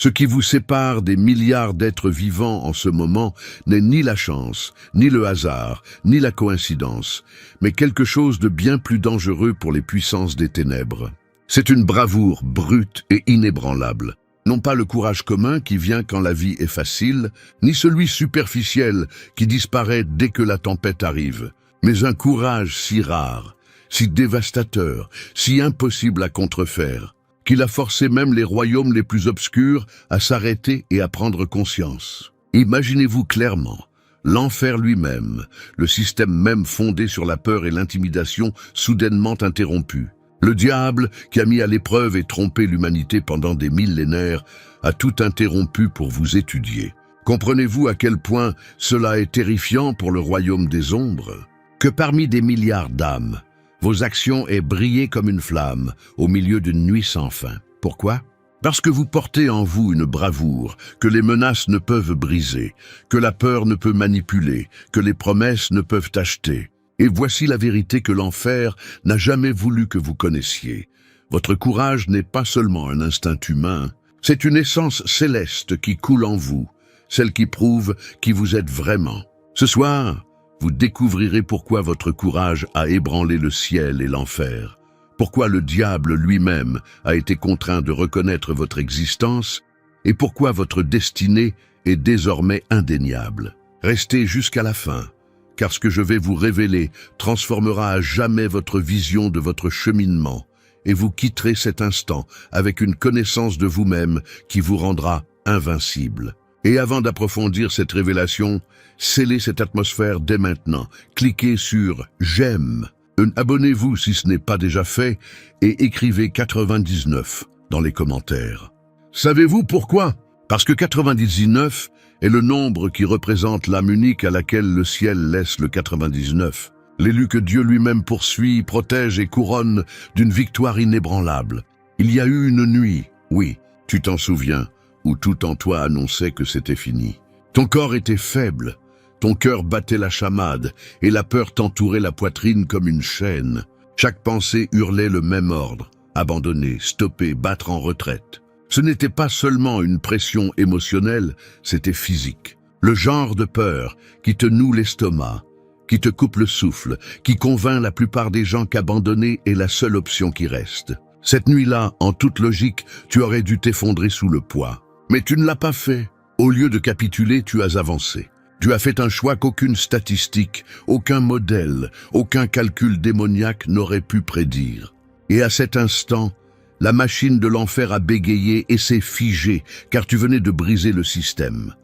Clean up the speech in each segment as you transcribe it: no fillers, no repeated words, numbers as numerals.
Ce qui vous sépare des milliards d'êtres vivants en ce moment n'est ni la chance, ni le hasard, ni la coïncidence, mais quelque chose de bien plus dangereux pour les puissances des ténèbres. C'est une bravoure brute et inébranlable. Non pas le courage commun qui vient quand la vie est facile, ni celui superficiel qui disparaît dès que la tempête arrive, mais un courage si rare, si dévastateur, si impossible à contrefaire, qu'il a forcé même les royaumes les plus obscurs à s'arrêter et à prendre conscience. Imaginez-vous clairement l'enfer lui-même, le système même fondé sur la peur et l'intimidation soudainement interrompu. Le diable, qui a mis à l'épreuve et trompé l'humanité pendant des millénaires, a tout interrompu pour vous étudier. Comprenez-vous à quel point cela est terrifiant pour le royaume des ombres? Que parmi des milliards d'âmes, vos actions aient brillé comme une flamme au milieu d'une nuit sans fin. Pourquoi? Parce que vous portez en vous une bravoure que les menaces ne peuvent briser, que la peur ne peut manipuler, que les promesses ne peuvent acheter. Et voici la vérité que l'enfer n'a jamais voulu que vous connaissiez. Votre courage n'est pas seulement un instinct humain, c'est une essence céleste qui coule en vous, celle qui prouve qui vous êtes vraiment. Ce soir, vous découvrirez pourquoi votre courage a ébranlé le ciel et l'enfer, pourquoi le diable lui-même a été contraint de reconnaître votre existence et pourquoi votre destinée est désormais indéniable. Restez jusqu'à la fin, car ce que je vais vous révéler transformera à jamais votre vision de votre cheminement, et vous quitterez cet instant avec une connaissance de vous-même qui vous rendra invincible. Et avant d'approfondir cette révélation, scellez cette atmosphère dès maintenant. Cliquez sur « J'aime ». Abonnez-vous si ce n'est pas déjà fait, et écrivez 99 dans les commentaires. Savez-vous pourquoi? Parce que 99 est le nombre qui représente l'âme unique à laquelle le ciel laisse le 99. L'élu que Dieu lui-même poursuit, protège et couronne d'une victoire inébranlable. Il y a eu une nuit, oui, tu t'en souviens, où tout en toi annonçait que c'était fini. Ton corps était faible, ton cœur battait la chamade, et la peur t'entourait la poitrine comme une chaîne. Chaque pensée hurlait le même ordre, abandonner, stopper, battre en retraite. Ce n'était pas seulement une pression émotionnelle, c'était physique. Le genre de peur qui te noue l'estomac, qui te coupe le souffle, qui convainc la plupart des gens qu'abandonner est la seule option qui reste. Cette nuit-là, en toute logique, tu aurais dû t'effondrer sous le poids. Mais tu ne l'as pas fait. Au lieu de capituler, tu as avancé. Tu as fait un choix qu'aucune statistique, aucun modèle, aucun calcul démoniaque n'aurait pu prédire. Et à cet instant, la machine de l'enfer a bégayé et s'est figée, car tu venais de briser le système.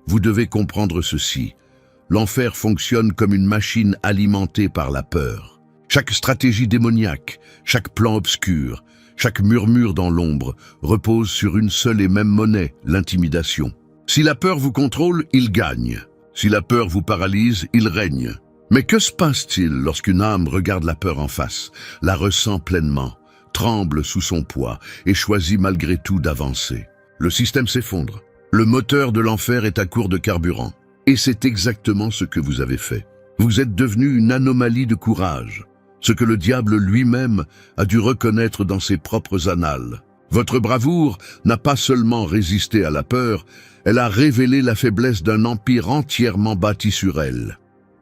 Vous devez comprendre ceci. L'enfer fonctionne comme une machine alimentée par la peur. Chaque stratégie démoniaque, chaque plan obscur, chaque murmure dans l'ombre repose sur une seule et même monnaie, l'intimidation. Si la peur vous contrôle, il gagne. Si la peur vous paralyse, il règne. Mais que se passe-t-il lorsqu'une âme regarde la peur en face, la ressent pleinement, tremble sous son poids et choisit malgré tout d'avancer? Le système s'effondre. Le moteur de l'enfer est à court de carburant. Et c'est exactement ce que vous avez fait. Vous êtes devenu une anomalie de courage, ce que le diable lui-même a dû reconnaître dans ses propres annales. Votre bravoure n'a pas seulement résisté à la peur, elle a révélé la faiblesse d'un empire entièrement bâti sur elle.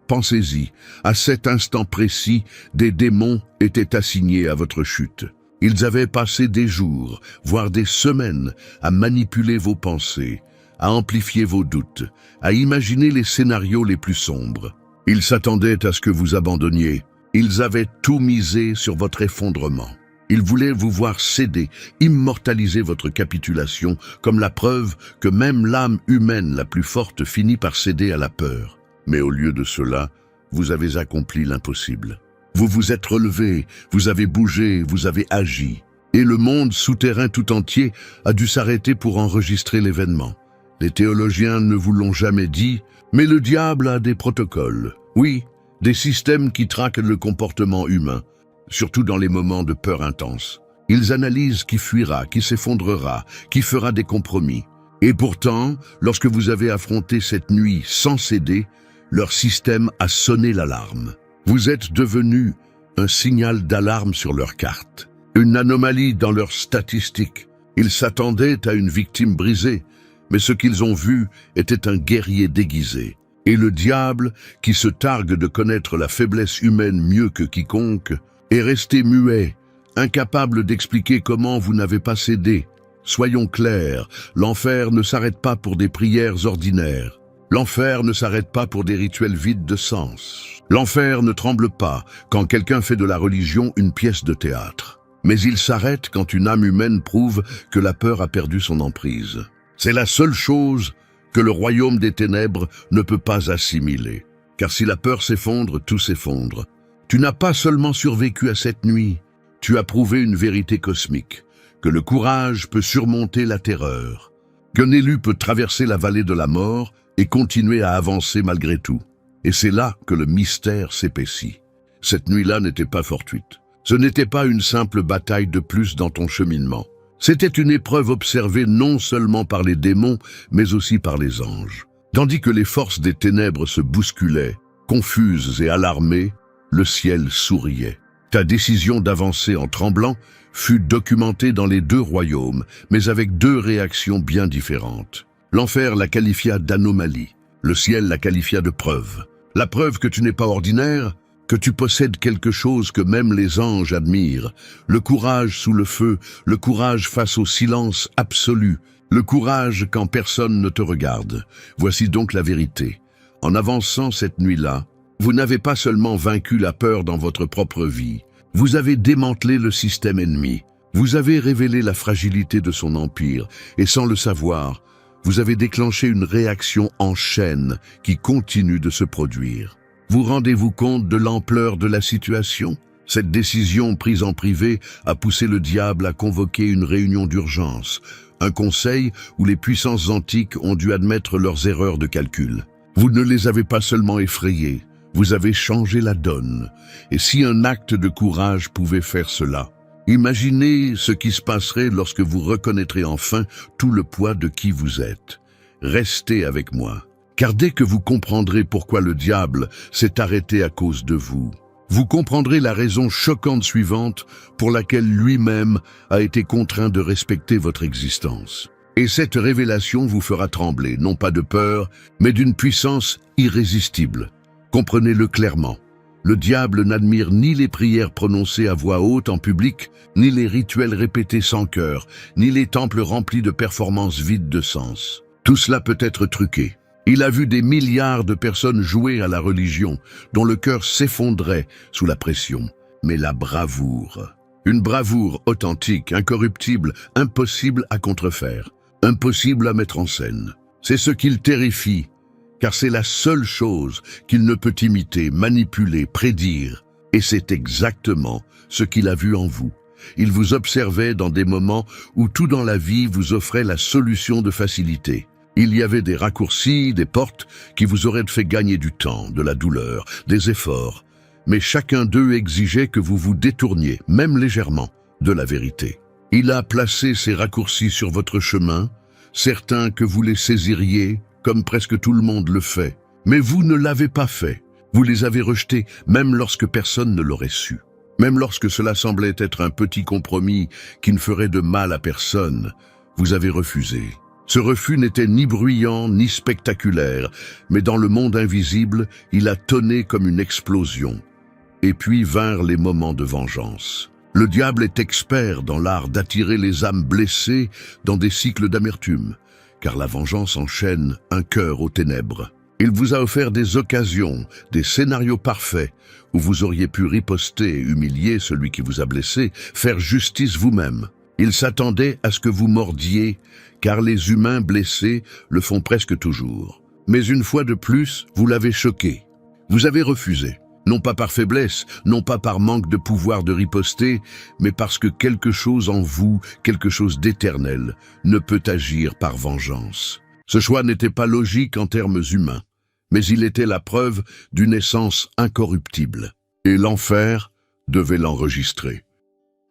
Pensez-y, à cet instant précis, des démons étaient assignés à votre chute. Ils avaient passé des jours, voire des semaines, à manipuler vos pensées, à amplifier vos doutes, à imaginer les scénarios les plus sombres. Ils s'attendaient à ce que vous abandonniez. Ils avaient tout misé sur votre effondrement. Ils voulaient vous voir céder, immortaliser votre capitulation comme la preuve que même l'âme humaine la plus forte finit par céder à la peur. Mais au lieu de cela, vous avez accompli l'impossible. Vous vous êtes relevé, vous avez bougé, vous avez agi. Et le monde souterrain tout entier a dû s'arrêter pour enregistrer l'événement. Les théologiens ne vous l'ont jamais dit, mais le diable a des protocoles. Oui, des systèmes qui traquent le comportement humain, surtout dans les moments de peur intense. Ils analysent qui fuira, qui s'effondrera, qui fera des compromis. Et pourtant, lorsque vous avez affronté cette nuit sans céder, leur système a sonné l'alarme. Vous êtes devenu un signal d'alarme sur leur carte, une anomalie dans leurs statistiques, Ils s'attendaient à une victime brisée, mais ce qu'ils ont vu était un guerrier déguisé. Et le diable, qui se targue de connaître la faiblesse humaine mieux que quiconque, est resté muet, incapable d'expliquer comment vous n'avez pas cédé. Soyons clairs, l'enfer ne s'arrête pas pour des prières ordinaires. L'enfer ne s'arrête pas pour des rituels vides de sens. L'enfer ne tremble pas quand quelqu'un fait de la religion une pièce de théâtre. Mais il s'arrête quand une âme humaine prouve que la peur a perdu son emprise. C'est la seule chose que le royaume des ténèbres ne peut pas assimiler. Car si la peur s'effondre, tout s'effondre. Tu n'as pas seulement survécu à cette nuit, tu as prouvé une vérité cosmique, que le courage peut surmonter la terreur, qu'un élu peut traverser la vallée de la mort et continuer à avancer malgré tout. Et c'est là que le mystère s'épaissit. Cette nuit-là n'était pas fortuite. Ce n'était pas une simple bataille de plus dans ton cheminement. C'était une épreuve observée non seulement par les démons, mais aussi par les anges. Tandis que les forces des ténèbres se bousculaient, confuses et alarmées, le ciel souriait. Ta décision d'avancer en tremblant fut documentée dans les deux royaumes, mais avec deux réactions bien différentes. L'enfer la qualifia d'anomalie, le ciel la qualifia de preuve. La preuve que tu n'es pas ordinaire, que tu possèdes quelque chose que même les anges admirent, le courage sous le feu, le courage face au silence absolu, le courage quand personne ne te regarde. Voici donc la vérité. En avançant cette nuit-là, vous n'avez pas seulement vaincu la peur dans votre propre vie, vous avez démantelé le système ennemi, vous avez révélé la fragilité de son empire, et sans le savoir, vous avez déclenché une réaction en chaîne qui continue de se produire. Vous rendez-vous compte de l'ampleur de la situation? Cette décision prise en privé a poussé le diable à convoquer une réunion d'urgence, un conseil où les puissances antiques ont dû admettre leurs erreurs de calcul. Vous ne les avez pas seulement effrayés, vous avez changé la donne. Et si un acte de courage pouvait faire cela, imaginez ce qui se passerait lorsque vous reconnaîtrez enfin tout le poids de qui vous êtes. Restez avec moi, car dès que vous comprendrez pourquoi le diable s'est arrêté à cause de vous, vous comprendrez la raison choquante suivante pour laquelle lui-même a été contraint de respecter votre existence. Et cette révélation vous fera trembler, non pas de peur, mais d'une puissance irrésistible. Comprenez-le clairement. Le diable n'admire ni les prières prononcées à voix haute en public, ni les rituels répétés sans cœur, ni les temples remplis de performances vides de sens. Tout cela peut être truqué. Il a vu des milliards de personnes jouer à la religion, dont le cœur s'effondrait sous la pression. Mais la bravoure, une bravoure authentique, incorruptible, impossible à contrefaire, impossible à mettre en scène. C'est ce qui le terrifie, car c'est la seule chose qu'il ne peut imiter, manipuler, prédire. Et c'est exactement ce qu'il a vu en vous. Il vous observait dans des moments où tout dans la vie vous offrait la solution de facilité. Il y avait des raccourcis, des portes qui vous auraient fait gagner du temps, de la douleur, des efforts. Mais chacun d'eux exigeait que vous vous détourniez, même légèrement, de la vérité. Il a placé ces raccourcis sur votre chemin, certains que vous les saisiriez, comme presque tout le monde le fait. Mais vous ne l'avez pas fait. Vous les avez rejetés, même lorsque personne ne l'aurait su. Même lorsque cela semblait être un petit compromis qui ne ferait de mal à personne, vous avez refusé. Ce refus n'était ni bruyant ni spectaculaire, mais dans le monde invisible, il a tonné comme une explosion. Et puis vinrent les moments de vengeance. Le diable est expert dans l'art d'attirer les âmes blessées dans des cycles d'amertume, car la vengeance enchaîne un cœur aux ténèbres. Il vous a offert des occasions, des scénarios parfaits, où vous auriez pu riposter, humilier celui qui vous a blessé, faire justice vous-même. Il s'attendait à ce que vous mordiez, car les humains blessés le font presque toujours. Mais une fois de plus, vous l'avez choqué. Vous avez refusé. Non pas par faiblesse, non pas par manque de pouvoir de riposter, mais parce que quelque chose en vous, quelque chose d'éternel, ne peut agir par vengeance. Ce choix n'était pas logique en termes humains, mais il était la preuve d'une essence incorruptible. Et l'enfer devait l'enregistrer.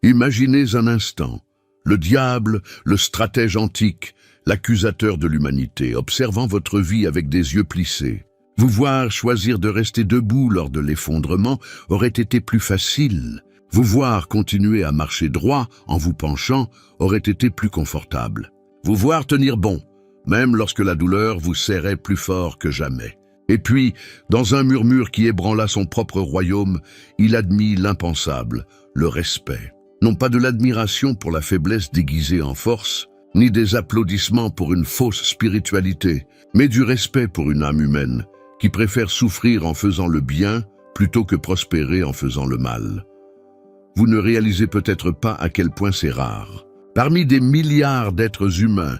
Imaginez un instant, le diable, le stratège antique, l'accusateur de l'humanité, observant votre vie avec des yeux plissés. Vous voir choisir de rester debout lors de l'effondrement aurait été plus facile, Vous voir continuer à marcher droit en vous penchant aurait été plus confortable. Vous voir tenir bon, même lorsque la douleur vous serrait plus fort que jamais. Et puis, dans un murmure qui ébranla son propre royaume, il admit l'impensable, le respect. Non pas de l'admiration pour la faiblesse déguisée en force, ni des applaudissements pour une fausse spiritualité, mais du respect pour une âme humaine, qui préfère souffrir en faisant le bien plutôt que prospérer en faisant le mal. Vous ne réalisez peut-être pas à quel point c'est rare. Parmi des milliards d'êtres humains,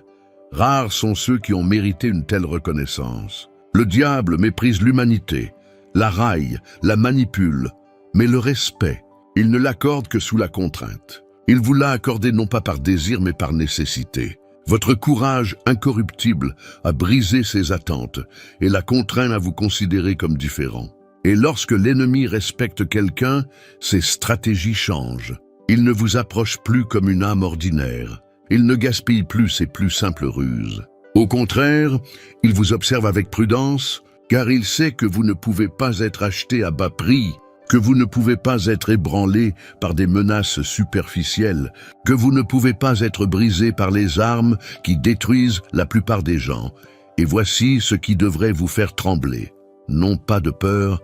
rares sont ceux qui ont mérité une telle reconnaissance. Le diable méprise l'humanité, la raille, la manipule, mais le respect, il ne l'accorde que sous la contrainte. Il vous l'a accordé non pas par désir mais par nécessité. Votre courage incorruptible a brisé ses attentes et l'a contraint à vous considérer comme différent. Et lorsque l'ennemi respecte quelqu'un, ses stratégies changent. Il ne vous approche plus comme une âme ordinaire. Il ne gaspille plus ses plus simples ruses. Au contraire, il vous observe avec prudence, car il sait que vous ne pouvez pas être acheté à bas prix, que vous ne pouvez pas être ébranlé par des menaces superficielles, que vous ne pouvez pas être brisé par les armes qui détruisent la plupart des gens. Et voici ce qui devrait vous faire trembler. Non pas de peur,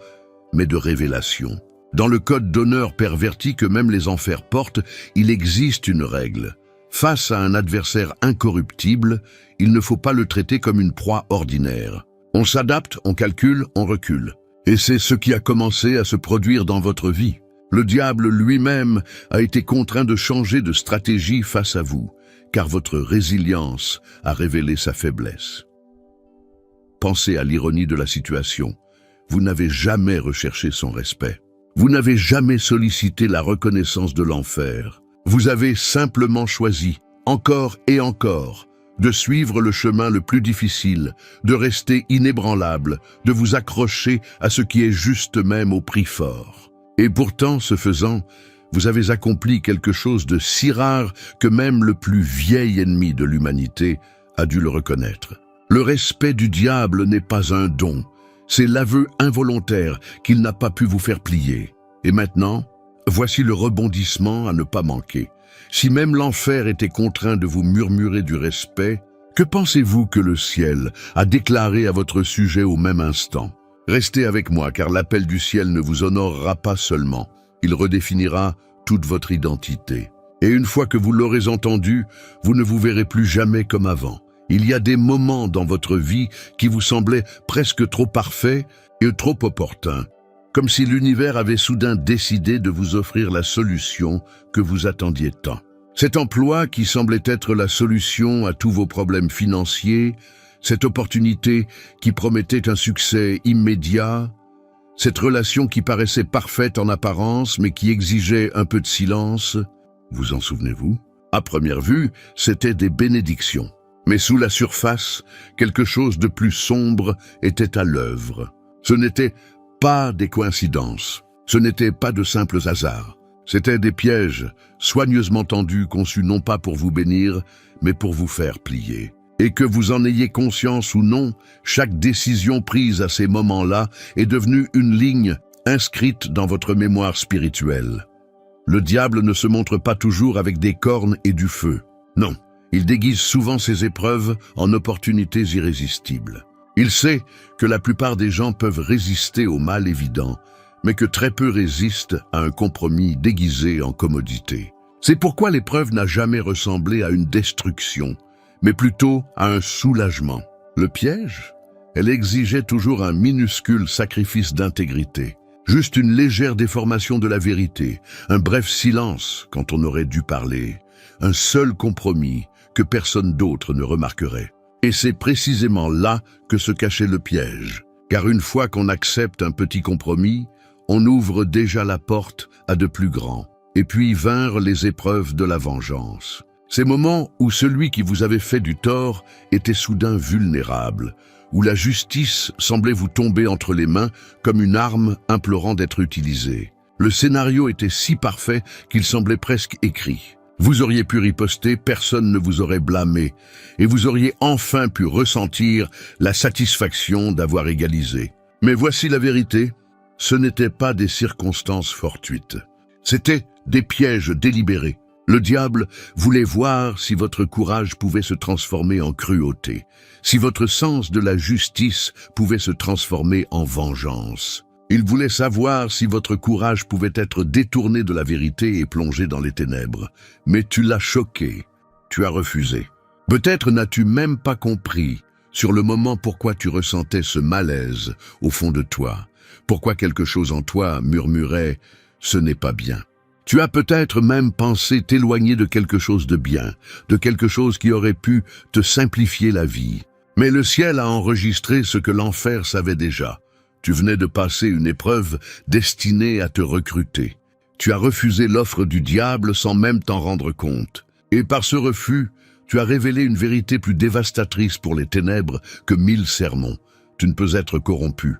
mais de révélation. Dans le code d'honneur perverti que même les enfers portent, il existe une règle. Face à un adversaire incorruptible, il ne faut pas le traiter comme une proie ordinaire. On s'adapte, on calcule, on recule. Et c'est ce qui a commencé à se produire dans votre vie. Le diable lui-même a été contraint de changer de stratégie face à vous, car votre résilience a révélé sa faiblesse. Pensez à l'ironie de la situation. Vous n'avez jamais recherché son respect. Vous n'avez jamais sollicité la reconnaissance de l'enfer. Vous avez simplement choisi, encore et encore, de suivre le chemin le plus difficile, de rester inébranlable, de vous accrocher à ce qui est juste même au prix fort. Et pourtant, ce faisant, vous avez accompli quelque chose de si rare que même le plus vieil ennemi de l'humanité a dû le reconnaître. Le respect du diable n'est pas un don, c'est l'aveu involontaire qu'il n'a pas pu vous faire plier. Et maintenant, voici le rebondissement à ne pas manquer. Si même l'enfer était contraint de vous murmurer du respect, que pensez-vous que le ciel a déclaré à votre sujet au même instant? Restez avec moi, car l'appel du ciel ne vous honorera pas seulement, il redéfinira toute votre identité. Et une fois que vous l'aurez entendu, vous ne vous verrez plus jamais comme avant. Il y a des moments dans votre vie qui vous semblaient presque trop parfaits et trop opportuns, comme si l'univers avait soudain décidé de vous offrir la solution que vous attendiez tant. Cet emploi qui semblait être la solution à tous vos problèmes financiers, cette opportunité qui promettait un succès immédiat, cette relation qui paraissait parfaite en apparence mais qui exigeait un peu de silence, vous en souvenez-vous? À première vue, c'était des bénédictions. Mais sous la surface, quelque chose de plus sombre était à l'œuvre. Ce n'était pas des coïncidences, ce n'étaient pas de simples hasards. C'étaient des pièges, soigneusement tendus, conçus non pas pour vous bénir, mais pour vous faire plier. Et que vous en ayez conscience ou non, chaque décision prise à ces moments-là est devenue une ligne inscrite dans votre mémoire spirituelle. Le diable ne se montre pas toujours avec des cornes et du feu. Non, il déguise souvent ses épreuves en opportunités irrésistibles. Il sait que la plupart des gens peuvent résister au mal évident, mais que très peu résistent à un compromis déguisé en commodité. C'est pourquoi l'épreuve n'a jamais ressemblé à une destruction, mais plutôt à un soulagement. Le piège? Elle exigeait toujours un minuscule sacrifice d'intégrité, juste une légère déformation de la vérité, un bref silence quand on aurait dû parler, un seul compromis que personne d'autre ne remarquerait. Et c'est précisément là que se cachait le piège, car une fois qu'on accepte un petit compromis, on ouvre déjà la porte à de plus grands. Et puis vinrent les épreuves de la vengeance. Ces moments où celui qui vous avait fait du tort était soudain vulnérable, où la justice semblait vous tomber entre les mains comme une arme implorant d'être utilisée. Le scénario était si parfait qu'il semblait presque écrit. Vous auriez pu riposter, personne ne vous aurait blâmé, et vous auriez enfin pu ressentir la satisfaction d'avoir égalisé. Mais voici la vérité, ce n'étaient pas des circonstances fortuites. C'était des pièges délibérés. Le diable voulait voir si votre courage pouvait se transformer en cruauté, si votre sens de la justice pouvait se transformer en vengeance. Il voulait savoir si votre courage pouvait être détourné de la vérité et plongé dans les ténèbres. Mais tu l'as choqué, tu as refusé. Peut-être n'as-tu même pas compris sur le moment pourquoi tu ressentais ce malaise au fond de toi, pourquoi quelque chose en toi murmurait « ce n'est pas bien ». Tu as peut-être même pensé t'éloigner de quelque chose de bien, de quelque chose qui aurait pu te simplifier la vie. Mais le ciel a enregistré ce que l'enfer savait déjà. Tu venais de passer une épreuve destinée à te recruter. Tu as refusé l'offre du diable sans même t'en rendre compte. Et par ce refus, tu as révélé une vérité plus dévastatrice pour les ténèbres que 1000 sermons. Tu ne peux être corrompu.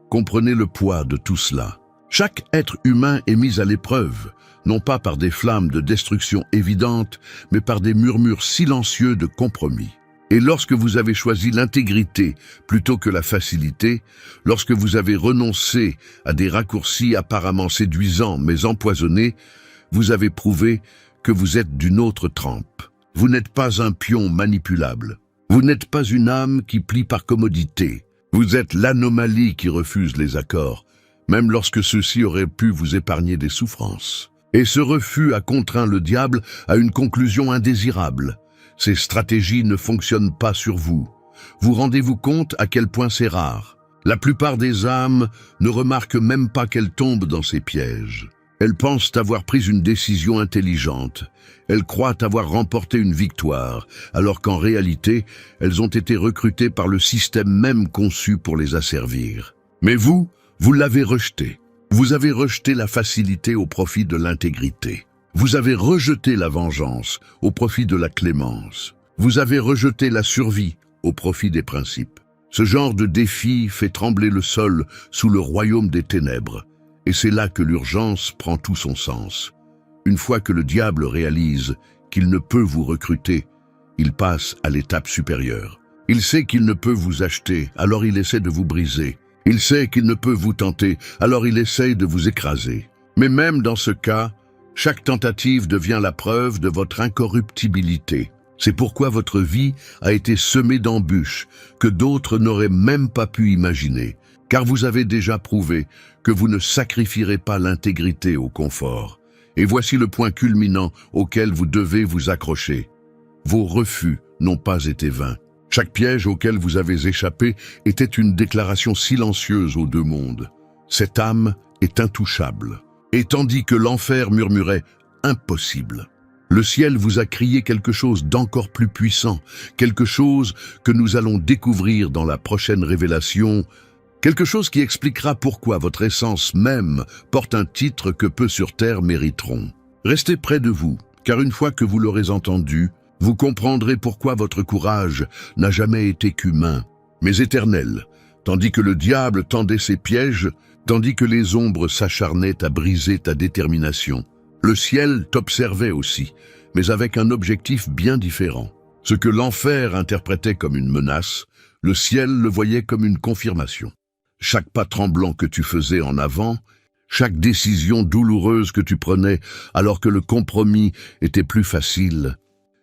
Comprenez le poids de tout cela. Chaque être humain est mis à l'épreuve, non pas par des flammes de destruction évidentes, mais par des murmures silencieux de compromis. Et lorsque vous avez choisi l'intégrité plutôt que la facilité, lorsque vous avez renoncé à des raccourcis apparemment séduisants mais empoisonnés, vous avez prouvé que vous êtes d'une autre trempe. Vous n'êtes pas un pion manipulable. Vous n'êtes pas une âme qui plie par commodité. Vous êtes l'anomalie qui refuse les accords, même lorsque ceux-ci auraient pu vous épargner des souffrances. Et ce refus a contraint le diable à une conclusion indésirable. Ces stratégies ne fonctionnent pas sur vous. Vous rendez-vous compte à quel point c'est rare. La plupart des âmes ne remarquent même pas qu'elles tombent dans ces pièges. Elles pensent avoir pris une décision intelligente. Elles croient avoir remporté une victoire, alors qu'en réalité, elles ont été recrutées par le système même conçu pour les asservir. Mais vous l'avez rejeté. Vous avez rejeté la facilité au profit de l'intégrité. Vous avez rejeté la vengeance au profit de la clémence. Vous avez rejeté la survie au profit des principes. Ce genre de défi fait trembler le sol sous le royaume des ténèbres. Et c'est là que l'urgence prend tout son sens. Une fois que le diable réalise qu'il ne peut vous recruter, il passe à l'étape supérieure. Il sait qu'il ne peut vous acheter, alors il essaie de vous briser. Il sait qu'il ne peut vous tenter, alors il essaye de vous écraser. Mais même dans ce cas, chaque tentative devient la preuve de votre incorruptibilité. C'est pourquoi votre vie a été semée d'embûches que d'autres n'auraient même pas pu imaginer, car vous avez déjà prouvé que vous ne sacrifierez pas l'intégrité au confort. Et voici le point culminant auquel vous devez vous accrocher. Vos refus n'ont pas été vains. Chaque piège auquel vous avez échappé était une déclaration silencieuse aux deux mondes. Cette âme est intouchable. Et tandis que l'enfer murmurait « impossible », le ciel vous a crié quelque chose d'encore plus puissant, quelque chose que nous allons découvrir dans la prochaine révélation, quelque chose qui expliquera pourquoi votre essence même porte un titre que peu sur terre mériteront. Restez près de vous, car une fois que vous l'aurez entendu, vous comprendrez pourquoi votre courage n'a jamais été qu'humain, mais éternel, tandis que le diable tendait ses pièges, tandis que les ombres s'acharnaient à briser ta détermination. Le ciel t'observait aussi, mais avec un objectif bien différent. Ce que l'enfer interprétait comme une menace, le ciel le voyait comme une confirmation. Chaque pas tremblant que tu faisais en avant, chaque décision douloureuse que tu prenais alors que le compromis était plus facile,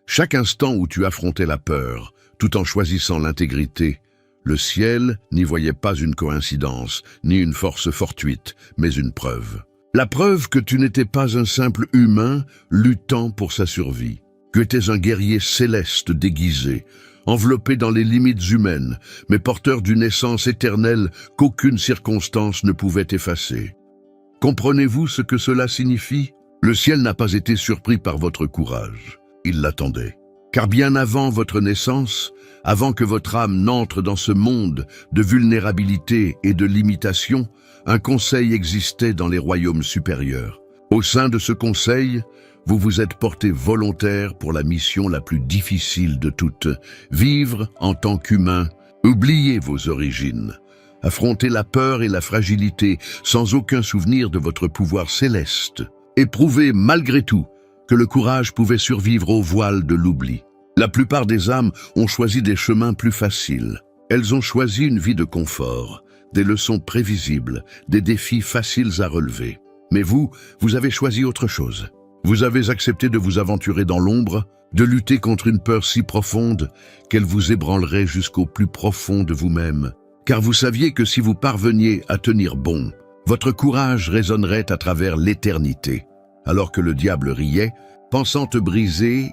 chaque instant où tu affrontais la peur, tout en choisissant l'intégrité, le ciel n'y voyait pas une coïncidence, ni une force fortuite, mais une preuve. La preuve que tu n'étais pas un simple humain luttant pour sa survie, que tu étais un guerrier céleste déguisé, enveloppé dans les limites humaines, mais porteur d'une essence éternelle qu'aucune circonstance ne pouvait effacer. Comprenez-vous ce que cela signifie? Le ciel n'a pas été surpris par votre courage. Il l'attendait. Car bien avant votre naissance, avant que votre âme n'entre dans ce monde de vulnérabilité et de limitation, un conseil existait dans les royaumes supérieurs. Au sein de ce conseil, vous vous êtes porté volontaire pour la mission la plus difficile de toutes, vivre en tant qu'humain, oublier vos origines, affronter la peur et la fragilité sans aucun souvenir de votre pouvoir céleste, et prouver malgré tout que le courage pouvait survivre au voile de l'oubli. La plupart des âmes ont choisi des chemins plus faciles. Elles ont choisi une vie de confort, des leçons prévisibles, des défis faciles à relever. Mais vous avez choisi autre chose. Vous avez accepté de vous aventurer dans l'ombre, de lutter contre une peur si profonde qu'elle vous ébranlerait jusqu'au plus profond de vous-même. Car vous saviez que si vous parveniez à tenir bon, votre courage résonnerait à travers l'éternité. Alors que le diable riait, pensant te briser,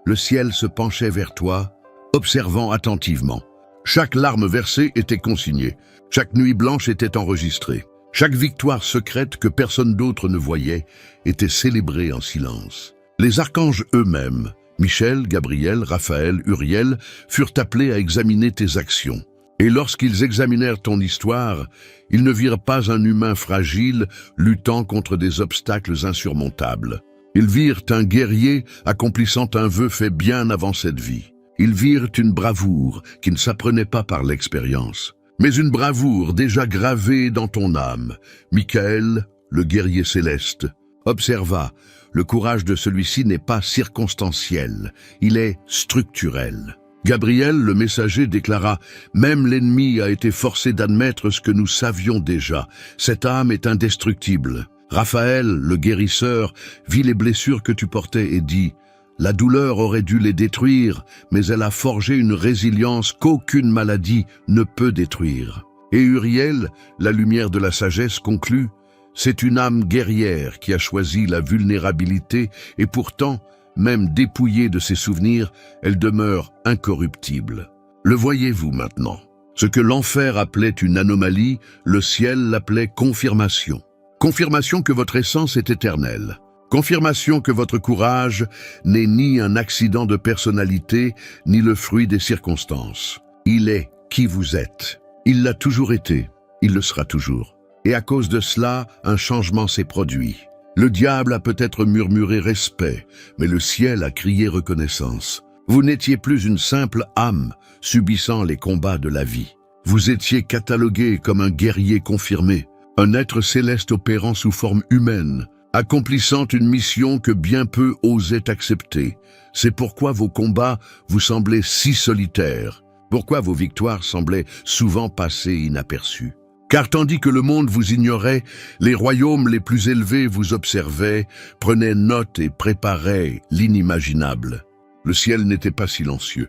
le ciel se penchait vers toi, observant attentivement. Chaque larme versée était consignée, chaque nuit blanche était enregistrée. Chaque victoire secrète que personne d'autre ne voyait était célébrée en silence. Les archanges eux-mêmes, Michel, Gabriel, Raphaël, Uriel, furent appelés à examiner tes actions. Et lorsqu'ils examinèrent ton histoire, ils ne virent pas un humain fragile luttant contre des obstacles insurmontables. Ils virent un guerrier accomplissant un vœu fait bien avant cette vie. Ils virent une bravoure qui ne s'apprenait pas par l'expérience, mais une bravoure déjà gravée dans ton âme. Michael, le guerrier céleste, observa, le courage de celui-ci n'est pas circonstanciel, il est structurel. Gabriel, le messager, déclara « Même l'ennemi a été forcé d'admettre ce que nous savions déjà. Cette âme est indestructible. » Raphaël, le guérisseur, vit les blessures que tu portais et dit « La douleur aurait dû les détruire, mais elle a forgé une résilience qu'aucune maladie ne peut détruire. » Et Uriel, la lumière de la sagesse, conclut « C'est une âme guerrière qui a choisi la vulnérabilité et pourtant, même dépouillée de ses souvenirs, elle demeure incorruptible. » Le voyez-vous maintenant? Ce que l'enfer appelait une anomalie, le ciel l'appelait confirmation. Confirmation que votre essence est éternelle. Confirmation que votre courage n'est ni un accident de personnalité, ni le fruit des circonstances. Il est qui vous êtes. Il l'a toujours été. Il le sera toujours. Et à cause de cela, un changement s'est produit. Le diable a peut-être murmuré respect, mais le ciel a crié reconnaissance. Vous n'étiez plus une simple âme subissant les combats de la vie. Vous étiez catalogué comme un guerrier confirmé, un être céleste opérant sous forme humaine, accomplissant une mission que bien peu osaient accepter. C'est pourquoi vos combats vous semblaient si solitaires, pourquoi vos victoires semblaient souvent passer inaperçues. Car tandis que le monde vous ignorait, les royaumes les plus élevés vous observaient, prenaient note et préparaient l'inimaginable. Le ciel n'était pas silencieux.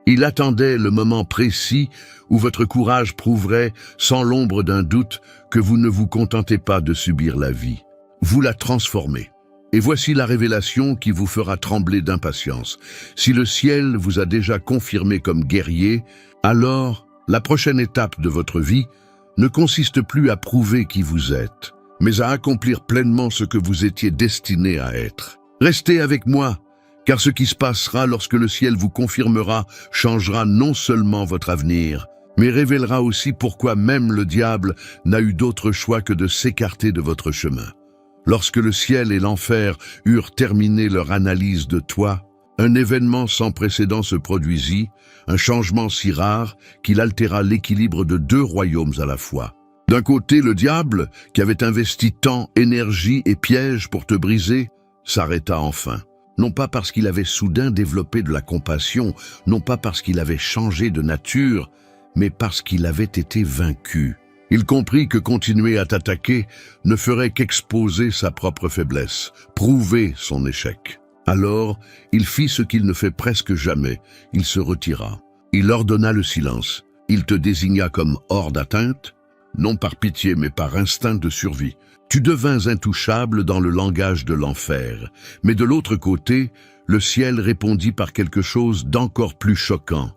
Il attendait le moment précis où votre courage prouverait, sans l'ombre d'un doute, que vous ne vous contentez pas de subir la vie. Vous la transformez. Et voici la révélation qui vous fera trembler d'impatience. Si le ciel vous a déjà confirmé comme guerrier, alors la prochaine étape de votre vie ne consiste plus à prouver qui vous êtes, mais à accomplir pleinement ce que vous étiez destiné à être. Restez avec moi, car ce qui se passera lorsque le ciel vous confirmera changera non seulement votre avenir, mais révélera aussi pourquoi même le diable n'a eu d'autre choix que de s'écarter de votre chemin. Lorsque le ciel et l'enfer eurent terminé leur analyse de toi, un événement sans précédent se produisit, un changement si rare qu'il altéra l'équilibre de deux royaumes à la fois. D'un côté, le diable, qui avait investi temps, énergie et pièges pour te briser, s'arrêta enfin. Non pas parce qu'il avait soudain développé de la compassion, non pas parce qu'il avait changé de nature, mais parce qu'il avait été vaincu. Il comprit que continuer à t'attaquer ne ferait qu'exposer sa propre faiblesse, prouver son échec. Alors, il fit ce qu'il ne fait presque jamais, il se retira. Il ordonna le silence. Il te désigna comme hors d'atteinte, non par pitié mais par instinct de survie. Tu devins intouchable dans le langage de l'enfer. Mais de l'autre côté, le ciel répondit par quelque chose d'encore plus choquant,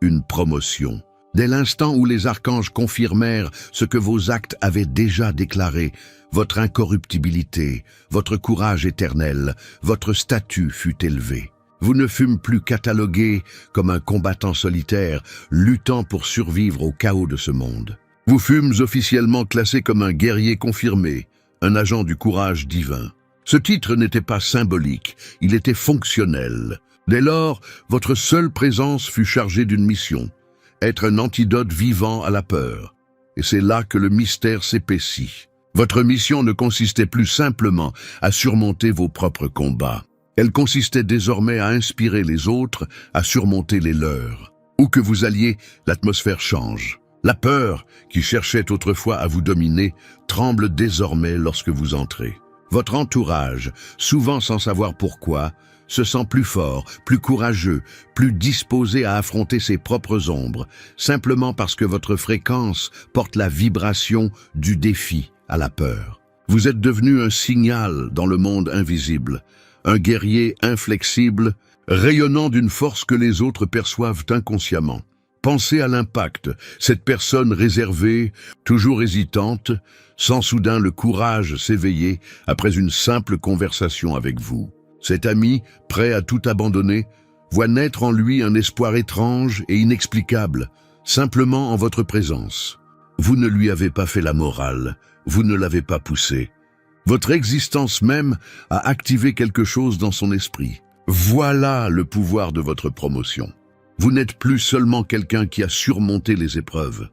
une promotion. Dès l'instant où les archanges confirmèrent ce que vos actes avaient déjà déclaré, votre incorruptibilité, votre courage éternel, votre statut fut élevé. Vous ne fûmes plus catalogué comme un combattant solitaire, luttant pour survivre au chaos de ce monde. Vous fûmes officiellement classé comme un guerrier confirmé, un agent du courage divin. Ce titre n'était pas symbolique, il était fonctionnel. Dès lors, votre seule présence fut chargée d'une mission, être un antidote vivant à la peur. Et c'est là que le mystère s'épaissit. Votre mission ne consistait plus simplement à surmonter vos propres combats. Elle consistait désormais à inspirer les autres à surmonter les leurs. Où que vous alliez, l'atmosphère change. La peur, qui cherchait autrefois à vous dominer, tremble désormais lorsque vous entrez. Votre entourage, souvent sans savoir pourquoi, se sent plus fort, plus courageux, plus disposé à affronter ses propres ombres, simplement parce que votre fréquence porte la vibration du défi à la peur. Vous êtes devenu un signal dans le monde invisible, un guerrier inflexible, rayonnant d'une force que les autres perçoivent inconsciemment. Pensez à l'impact, cette personne réservée, toujours hésitante, sent soudain le courage s'éveiller après une simple conversation avec vous. Cet ami, prêt à tout abandonner, voit naître en lui un espoir étrange et inexplicable, simplement en votre présence. Vous ne lui avez pas fait la morale, vous ne l'avez pas poussé. Votre existence même a activé quelque chose dans son esprit. Voilà le pouvoir de votre promotion. Vous n'êtes plus seulement quelqu'un qui a surmonté les épreuves.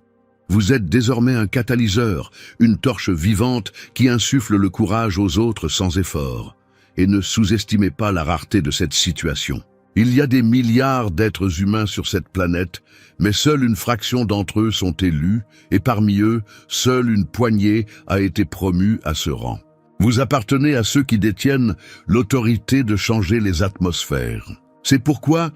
Vous êtes désormais un catalyseur, une torche vivante qui insuffle le courage aux autres sans effort. Et ne sous-estimez pas la rareté de cette situation. Il y a des milliards d'êtres humains sur cette planète, mais seule une fraction d'entre eux sont élus, et parmi eux, seule une poignée a été promue à ce rang. Vous appartenez à ceux qui détiennent l'autorité de changer les atmosphères. C'est pourquoi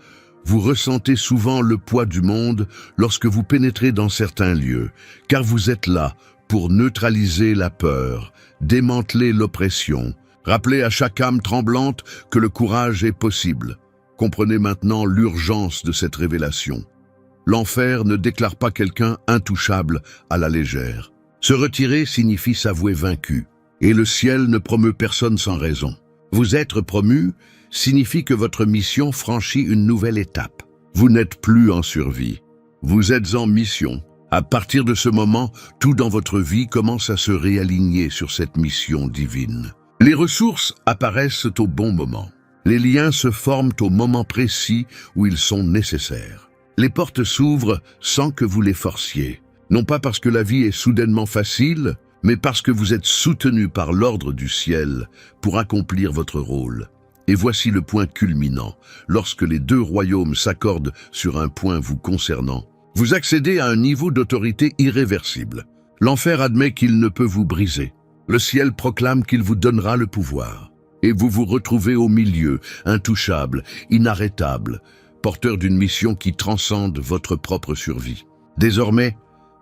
vous ressentez souvent le poids du monde lorsque vous pénétrez dans certains lieux, car vous êtes là pour neutraliser la peur, démanteler l'oppression, rappeler à chaque âme tremblante que le courage est possible. Comprenez maintenant l'urgence de cette révélation. L'enfer ne déclare pas quelqu'un intouchable à la légère. Se retirer signifie s'avouer vaincu, et le ciel ne promeut personne sans raison. Vous être promu signifie que votre mission franchit une nouvelle étape. Vous n'êtes plus en survie, vous êtes en mission. À partir de ce moment, tout dans votre vie commence à se réaligner sur cette mission divine. Les ressources apparaissent au bon moment. Les liens se forment au moment précis où ils sont nécessaires. Les portes s'ouvrent sans que vous les forciez. Non pas parce que la vie est soudainement facile, mais parce que vous êtes soutenu par l'ordre du ciel pour accomplir votre rôle. Et voici le point culminant. Lorsque les deux royaumes s'accordent sur un point vous concernant, vous accédez à un niveau d'autorité irréversible. L'enfer admet qu'il ne peut vous briser. Le ciel proclame qu'il vous donnera le pouvoir. Et vous vous retrouvez au milieu, intouchable, inarrêtable, porteur d'une mission qui transcende votre propre survie. Désormais,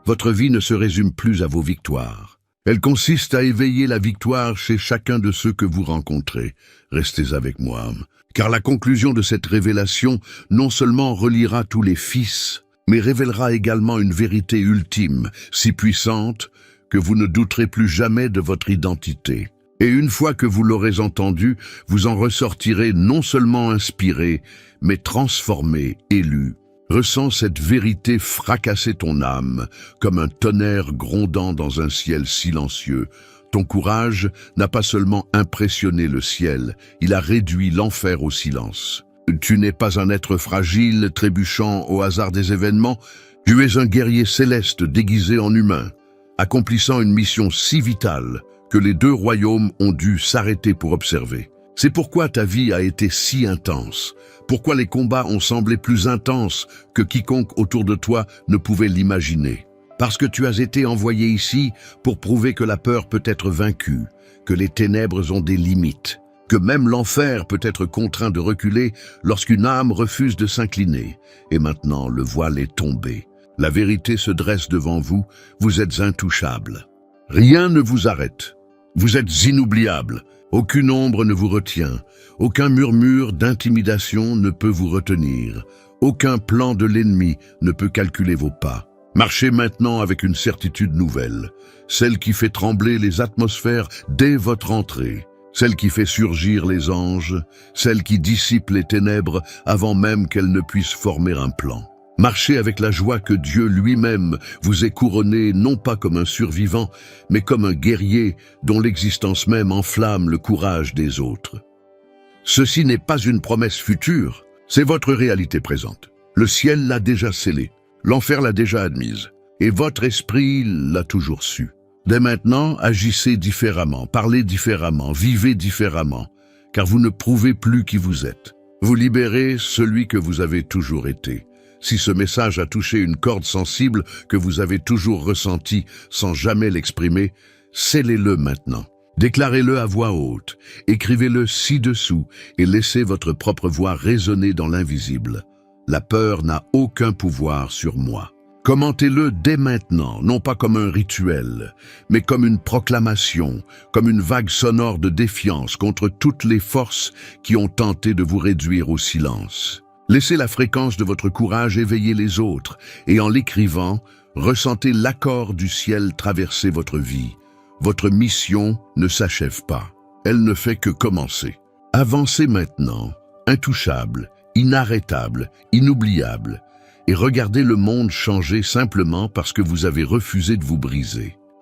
votre vie ne se résume plus à vos victoires. Elle consiste à éveiller la victoire chez chacun de ceux que vous rencontrez. Restez avec moi, car la conclusion de cette révélation non seulement reliera tous les fils, mais révélera également une vérité ultime, si puissante, que vous ne douterez plus jamais de votre identité. Et une fois que vous l'aurez entendu, vous en ressortirez non seulement inspiré, mais transformé, élu. Ressens cette vérité fracasser ton âme, comme un tonnerre grondant dans un ciel silencieux. Ton courage n'a pas seulement impressionné le ciel, il a réduit l'enfer au silence. Tu n'es pas un être fragile, trébuchant au hasard des événements, tu es un guerrier céleste déguisé en humain, accomplissant une mission si vitale que les deux royaumes ont dû s'arrêter pour observer. C'est pourquoi ta vie a été si intense, pourquoi les combats ont semblé plus intenses que quiconque autour de toi ne pouvait l'imaginer. Parce que tu as été envoyé ici pour prouver que la peur peut être vaincue, que les ténèbres ont des limites, que même l'enfer peut être contraint de reculer lorsqu'une âme refuse de s'incliner. Et maintenant, le voile est tombé. La vérité se dresse devant vous, vous êtes intouchable. Rien ne vous arrête. Vous êtes inoubliable. Aucune ombre ne vous retient. Aucun murmure d'intimidation ne peut vous retenir. Aucun plan de l'ennemi ne peut calculer vos pas. Marchez maintenant avec une certitude nouvelle, celle qui fait trembler les atmosphères dès votre entrée, celle qui fait surgir les anges, celle qui dissipe les ténèbres avant même qu'elles ne puissent former un plan. Marchez avec la joie que Dieu lui-même vous ait couronné non pas comme un survivant, mais comme un guerrier dont l'existence même enflamme le courage des autres. Ceci n'est pas une promesse future, c'est votre réalité présente. Le ciel l'a déjà scellée, l'enfer l'a déjà admise, et votre esprit l'a toujours su. Dès maintenant, agissez différemment, parlez différemment, vivez différemment, car vous ne prouvez plus qui vous êtes. Vous libérez celui que vous avez toujours été. Si ce message a touché une corde sensible que vous avez toujours ressentie sans jamais l'exprimer, scellez-le maintenant. Déclarez-le à voix haute, écrivez-le ci-dessous et laissez votre propre voix résonner dans l'invisible. La peur n'a aucun pouvoir sur moi. Commentez-le dès maintenant, non pas comme un rituel, mais comme une proclamation, comme une vague sonore de défiance contre toutes les forces qui ont tenté de vous réduire au silence. Laissez la fréquence de votre courage éveiller les autres, et en l'écrivant, ressentez l'accord du ciel traverser votre vie. Votre mission ne s'achève pas, elle ne fait que commencer. Avancez maintenant, intouchable, inarrêtable, inoubliable, et regardez le monde changer simplement parce que vous avez refusé de vous briser.